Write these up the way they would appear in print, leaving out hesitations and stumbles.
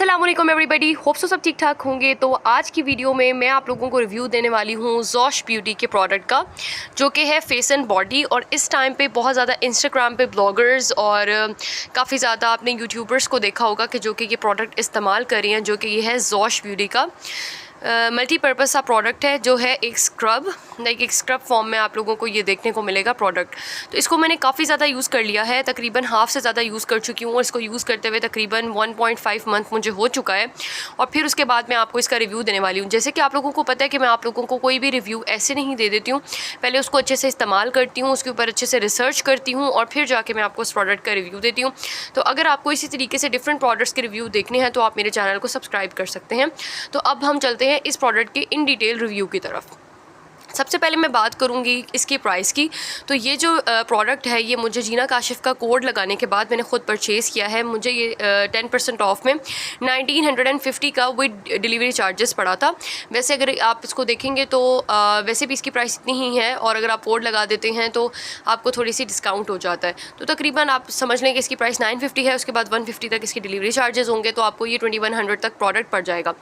अस्सलाम वालेकुम everybody, hope so सब ठीक ठाक होंगे। तो आज की वीडियो में मैं आप लोगों को रिव्यू देने वाली हूँ जोश ब्यूटी के प्रोडक्ट का, जो कि है फेस एंड बॉडी। और इस टाइम पे बहुत ज़्यादा इंस्टाग्राम पे ब्लॉगर्स और काफ़ी ज़्यादा आपने यूट्यूबर्स को देखा होगा कि जो कि ये प्रोडक्ट इस्तेमाल कर रही हैं, जो कि ये है जोश ब्यूटी का मल्टीपर्पज़ सा प्रोडक्ट है, जो है एक स्क्रब, लाइक एक स्क्रब फॉर्म में आप लोगों को ये देखने को मिलेगा प्रोडक्ट। तो इसको मैंने काफ़ी ज़्यादा यूज़ कर लिया है, तकरीबन हाफ़ से ज़्यादा यूज़ कर चुकी हूँ और इसको यूज़ करते हुए तकरीबन 1.5 मंथ मुझे हो चुका है। और फिर उसके बाद मैं आपको इसका रिव्यू देने वाली हूँ। जैसे कि आप लोगों को पता है कि मैं आप लोगों को कोई भी रिव्यू ऐसे नहीं दे देती हूँ, पहले उसको अच्छे से इस्तेमाल करती हूँ, उसके ऊपर अच्छे से रिसर्च करती हूँ और फिर जाके मैं आपको उस प्रोडक्ट का रिव्यू देती हूँ। तो अगर आपको इसी तरीके से डिफरेंट प्रोडक्ट्स के रिव्यू देखने हैं तो आप मेरे चैनल को सब्सक्राइब कर सकते हैं। तो अब हम चलते हैं इस प्रोडक्ट के इन डिटेल रिव्यू की तरफ। सबसे पहले मैं बात करूंगी इसकी प्राइस की। तो ये जो प्रोडक्ट है, ये मुझे जीना काशिफ का कोड लगाने के बाद मैंने ख़ुद परचेज़ किया है। मुझे ये 10% ऑफ में 1950 का विद डिलीवरी चार्जेस पड़ा था। वैसे अगर आप इसको देखेंगे तो वैसे भी इसकी प्राइस इतनी ही है, और अगर आप कोड लगा देते हैं तो आपको थोड़ी सी डिस्काउंट हो जाता है। तो तकरीबन आप समझ लें कि इसकी प्राइस 950 है, उसके बाद 150 तक इसकी डिलीवरी चार्जेस होंगे, तो आपको ये 2100 तक प्रोडक्ट पड़ जाएगा।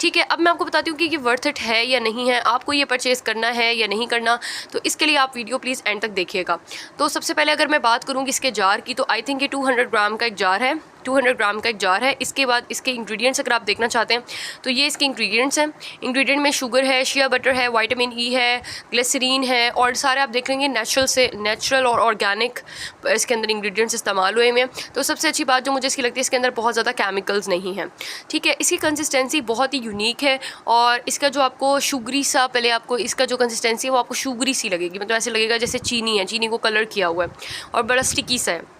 ठीक है, अब मैं आपको बताती हूँ कि ये वर्थ इट है या नहीं है, आपको ये परचेज़ करना है या नहीं करना। तो इसके लिए आप वीडियो प्लीज़ एंड तक देखिएगा। तो सबसे पहले अगर मैं बात करूँगी इसके जार की, तो आई थिंक ये 200 ग्राम का एक जार है, 200 ग्राम का एक जार है। इसके बाद इसके इंग्रेडिएंट्स अगर आप देखना चाहते हैं तो ये इसके इंग्रेडिएंट्स हैं। इंग्रेडिएंट में शुगर है, शिया बटर है, विटामिन ई है, ग्लिसरीन है, और सारे आप देख लेंगे नेचुरल और ऑर्गेनिक इसके अंदर इंग्रेडिएंट्स इस्तेमाल हुए हैं। तो सबसे अच्छी बात जो मुझे इसकी लगती है, इसके अंदर बहुत ज़्यादा केमिकल्स नहीं हैं। ठीक है, इसकी कंसिस्टेंसी बहुत ही यूनिक है, और इसका जो आपको शुगरी सा, पहले आपको इसका जो कंसिस्टेंसी है वो आपको शुगरी सी लगेगी, मतलब ऐसे लगेगा जैसे चीनी है, चीनी को कलर किया हुआ है, और बड़ा स्टिकी सा है,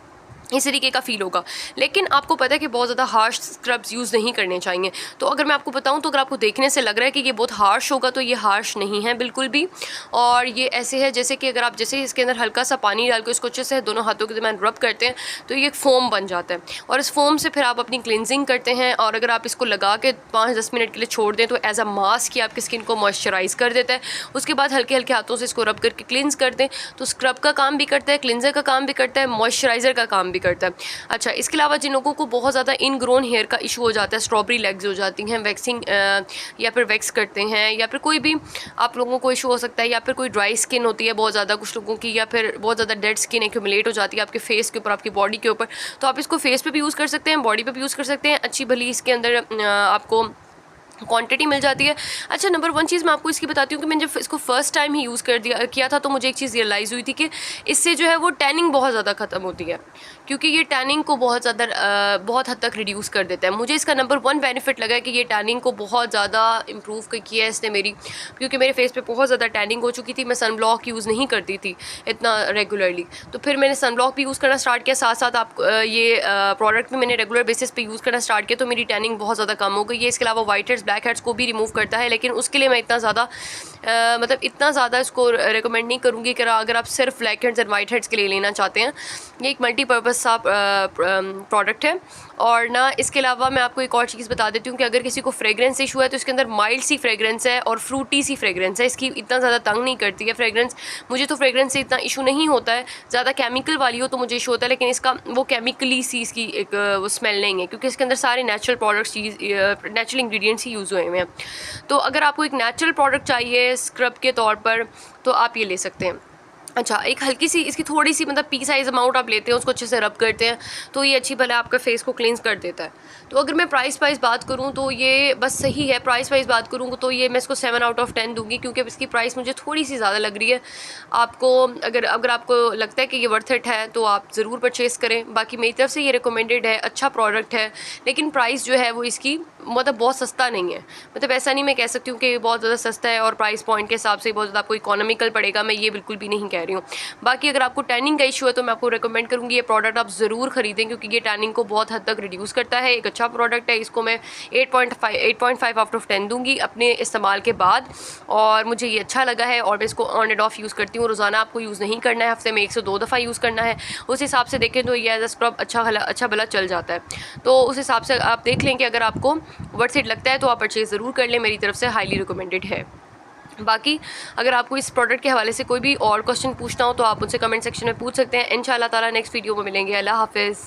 इस तरीके का फ़ील होगा। लेकिन आपको पता है कि बहुत ज़्यादा हार्श स्क्रब्स यूज़ नहीं करने चाहिए। तो अगर मैं आपको बताऊं, तो अगर आपको देखने से लग रहा है कि ये बहुत हार्श होगा, तो ये हार्श नहीं है बिल्कुल भी। और ये ऐसे है जैसे कि अगर आप जैसे इसके अंदर हल्का सा पानी डाल के इसको अच्छे से दोनों हाथों के दरमियान रब करते हैं तो ये एक फ़ोम बन जाता है, और इस फ़ोम से फिर आप अपनी क्लिनजिंग करते हैं। और अगर आप इसको लगा के 5-10 मिनट के लिए छोड़ दें तो एज अ मास्क ही आपकी स्किन को मॉइस्चराइज़ कर देता है। उसके बाद हल्के हल्के हाथों से इसको रब करके क्लिनज कर दें, तो स्क्रब का काम भी करता है, क्लिनजर का काम भी करता है, मॉइस्चराइज़र का काम भी करता है। अच्छा, इसके अलावा जिन लोगों को बहुत ज़्यादा इनग्रोन हेयर का इशू हो जाता है, स्ट्रॉबेरी लेग्स हो जाती हैं, वैक्सिंग या फिर वैक्स करते हैं, या फिर कोई भी आप लोगों को इशू हो सकता है, या फिर कोई ड्राई स्किन होती है बहुत ज़्यादा कुछ लोगों की, या फिर बहुत ज़्यादा डेड स्किन एक्यूमुलेट हो जाती है आपके फेस के ऊपर, आपकी बॉडी के ऊपर, तो आप इसको फेस पे भी यूज़ कर सकते हैं, बॉडी पे भी यूज़ कर सकते हैं। अच्छी भली इसके अंदर आपको क्वांटिटी मिल जाती है। अच्छा, नंबर 1 चीज़ मैं आपको इसकी बताती हूँ कि मैंने जब इसको फर्स्ट टाइम ही यूज़ किया था, तो मुझे एक चीज़ रियलाइज़ हुई थी कि इससे जो है वो टैनिंग बहुत ज़्यादा ख़त्म होती है, क्योंकि ये टैनिंग को बहुत हद तक रिड्यूस कर देता है। मुझे इसका नंबर 1 बेनिफिट लगा है कि ये टैनिंग को बहुत ज़्यादा इम्प्रूव किया है इसने मेरी, क्योंकि मेरे फेस पे बहुत ज़्यादा टैनिंग हो चुकी थी। मैं सन ब्लॉक यूज़ नहीं करती थी इतना रेगुलरली, तो फिर मैंने सन ब्लॉक भी यूज़ करना स्टार्ट किया, साथ साथ आप ये प्रोडक्ट भी मैंने रेगुलर बेसिस पे यूज़ करना स्टार्ट किया, तो मेरी टैनिंग बहुत ज़्यादा कम हो गई है। इसके अलावा वाइट हेड्स, ब्लैक हेड्स को भी रिमूव करता है, लेकिन उसके लिए मैं इतना ज़्यादा इसको रिकमेंड नहीं करूँगी कि अगर आप सिर्फ black heads and white heads के लिए लेना चाहते हैं। ये एक मल्टीपर्पज़ सा प्रोडक्ट है। और ना इसके अलावा मैं आपको एक और चीज़ बता देती हूँ कि अगर किसी को फ्रेग्रेंस इशू है तो इसके अंदर माइल्ड सी फ्रेग्रेंस है और फ्रूटी सी फ्रेग्रेंस है, इसकी इतना ज़्यादा तंग नहीं करती है फ्रेग्रेंस। मुझे तो फ्रेग्रेंस से इतना इशू नहीं होता है, ज़्यादा केमिकल वाली हो तो मुझे इशू होता है, लेकिन इसका वो केमिकली सी इसकी एक वो स्मेल नहीं है, क्योंकि इसके अंदर सारे नेचुरल प्रोडक्ट्स, नेचुरल इंग्रेडिएंट्स ही यूज़ हुए हैं। तो अगर आपको एक नेचुरल प्रोडक्ट चाहिए स्क्रब के तौर पर तो आप ये ले सकते हैं। अच्छा, एक हल्की सी इसकी थोड़ी सी मतलब पी साइज़ अमाउंट आप लेते हैं, उसको अच्छे से रब करते हैं, तो ये अच्छी भला आपका फेस को क्लींस कर देता है। तो अगर मैं प्राइस वाइज बात करूँ तो ये बस सही है। प्राइस वाइज बात करूँ तो ये मैं इसको 7 आउट ऑफ 10 दूँगी, क्योंकि अब इसकी प्राइस मुझे थोड़ी सी ज़्यादा लग रही है। आपको अगर आपको लगता है कि ये वर्थ इट है तो आप ज़रूर परचेज़ करें। बाकी मेरी तरफ से ये रिकमेंडेड है, अच्छा प्रोडक्ट है, लेकिन प्राइस जो है वो इसकी मतलब बहुत सस्ता नहीं है। मतलब ऐसा नहीं मैं कह सकती हूँ कि ये बहुत ज़्यादा सस्ता है और प्राइस पॉइंट के हिसाब से बहुत ज़्यादा आपको इकोनॉमिकल पड़ेगा, मैं ये बिल्कुल भी नहीं कह रही हूँ। बाकी अगर आपको टैनिंग का इशू है तो मैं आपको रिकमेंड करूँगी ये प्रोडक्ट आप ज़रूर ख़रीदें, क्योंकि ये टैनिंग को बहुत हद तक रिड्यूस करता है। एक अच्छा प्रोडक्ट है, इसको मैं 8.5 आउट ऑफ 10 दूँगी अपने इस्तेमाल के बाद, और मुझे ये अच्छा लगा है। और मैं इसको ऑन एंड ऑफ यूज़ करती हूँ, रोज़ाना आपको यूज़ नहीं करना है, हफ्ते में 1 से 2 दफ़ा यूज़ करना है। उस हिसाब से देखें तो ये एज अ स्क्रब अच्छा भला चल जाता है। तो उस हिसाब से आप देख लें कि अगर आपको वर्थ इट लगता है तो आप परचेज़ ज़रूर कर लें, मेरी तरफ से हाईली रिकमेंडेड है। बाकी अगर आपको इस प्रोडक्ट के हवाले से कोई भी और क्वेश्चन पूछना हो तो आप मुझसे कमेंट सेक्शन में पूछ सकते हैं। इंशाल्लाह ताला नेक्स्ट वीडियो में मिलेंगे। अल्लाह हाफ़िज़।